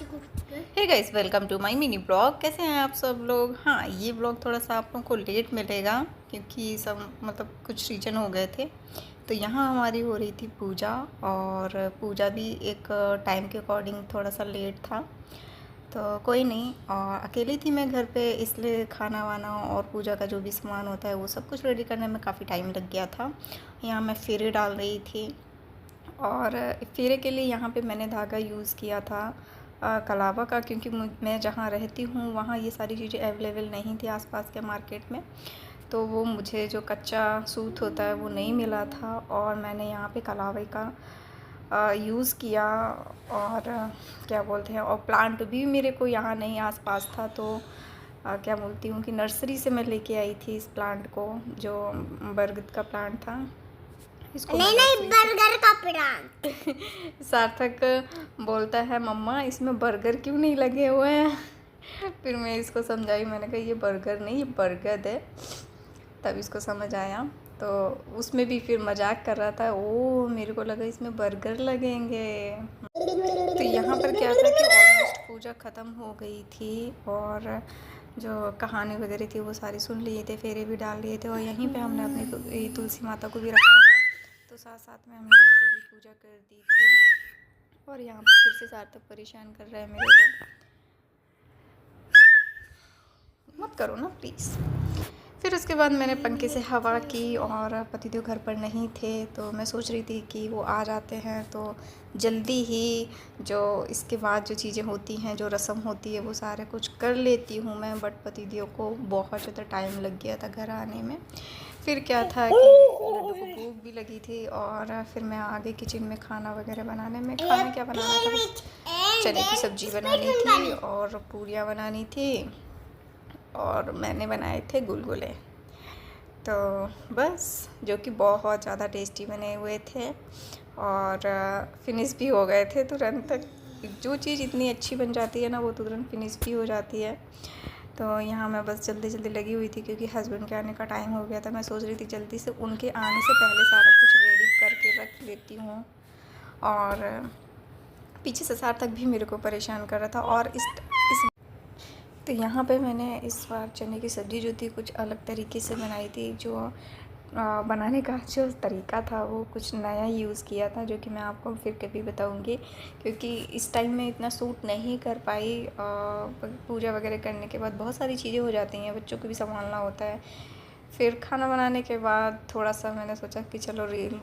Hey guys, welcome to my mini blog. कैसे हैं आप सब लोग। हाँ, ये ब्लॉग थोड़ा सा आप लोगों को लेट मिलेगा क्योंकि सब कुछ रीजन हो गए थे। तो यहाँ हमारी हो रही थी पूजा, और पूजा भी एक टाइम के अकॉर्डिंग थोड़ा सा लेट था। तो कोई नहीं, और अकेली थी मैं घर पे, इसलिए खाना वाना और पूजा का जो भी सामान होता है वो सब कुछ रेडी करने में काफ़ी टाइम लग गया था। यहाँ मैं फेरे डाल रही थी, और फेरे के लिए यहाँ पे मैंने धागा यूज़ किया था कलावा का, क्योंकि मैं जहाँ रहती हूँ वहाँ ये सारी चीज़ें अवेलेबल नहीं थी आसपास के मार्केट में। तो वो मुझे जो कच्चा सूत होता है वो नहीं मिला था, और मैंने यहाँ पे कलावे का यूज़ किया। और क्या बोलते हैं, और प्लांट भी मेरे को यहाँ नहीं आसपास था, तो क्या बोलती हूँ कि नर्सरी से मैं लेके आई थी इस प्लांट को, जो बरगद का प्लांट था। इसको नहीं, बर्गर का प्लांट। सार्थक बोलता है, मम्मा इसमें बर्गर क्यों नहीं लगे हुए हैं। फिर मैं इसको समझाई, मैंने कहा ये बर्गर नहीं, ये बरगद है। तब इसको समझ आया। तो उसमें भी फिर मजाक कर रहा था, ओ मेरे को लगा इसमें बर्गर लगेंगे। तो यहाँ पर क्या था कि ऑलमोस्ट पूजा ख़त्म हो गई थी, और जो कहानी वगैरह थी वो सारी सुन लिए थे, फेरे भी डाल लिए थे, और यहीं पे हमने अपनी तुलसी माता को भी रखा था। तो साथ साथ में हमने उनकी भी पूजा कर दी थी। और यहाँ पर फिर से सार्थक परेशान कर रहा है मेरे को, मत करो ना प्लीज़। फिर उसके बाद मैंने पंखे से हवा की, और पतिदेव घर पर नहीं थे, तो मैं सोच रही थी कि वो आ जाते हैं तो जल्दी ही जो इसके बाद जो चीज़ें होती हैं, जो रस्म होती है, वो सारे कुछ कर लेती हूँ मैं। बट पतिदेव को बहुत ज़्यादा टाइम लग गया था घर आने में। फिर क्या था कि लड्डू को भूख भी लगी थी, और फिर मैं आगे किचन में खाना वगैरह बनाने में। खाना क्या बनाना था, चने की सब्ज़ी बनानी थी और पूरियाँ बनानी थी, और मैंने बनाए थे गुलगुले। तो बस, जो कि बहुत ज़्यादा टेस्टी बने हुए थे, और फिनिश भी हो गए थे तुरंत तक। जो चीज़ इतनी अच्छी बन जाती है ना, वो तुरंत फिनिश भी हो जाती है। तो यहाँ मैं बस जल्दी जल्दी लगी हुई थी, क्योंकि हस्बैंड के आने का टाइम हो गया था। मैं सोच रही थी जल्दी से उनके आने से पहले सारा कुछ रेडी करके रख लेती हूँ। और पीछे से सार्थक भी मेरे को परेशान कर रहा था। और इस तो यहाँ पे मैंने इस बार चने की सब्ज़ी जो थी कुछ अलग तरीके से बनाई थी। जो बनाने का जो तरीका था वो कुछ नया यूज़ किया था, जो कि मैं आपको फिर कभी बताऊँगी, क्योंकि इस टाइम में इतना सूट नहीं कर पाई। पूजा वगैरह करने के बाद बहुत सारी चीज़ें हो जाती हैं, बच्चों को भी संभालना होता है। फिर खाना बनाने के बाद थोड़ा सा मैंने सोचा कि चलो रील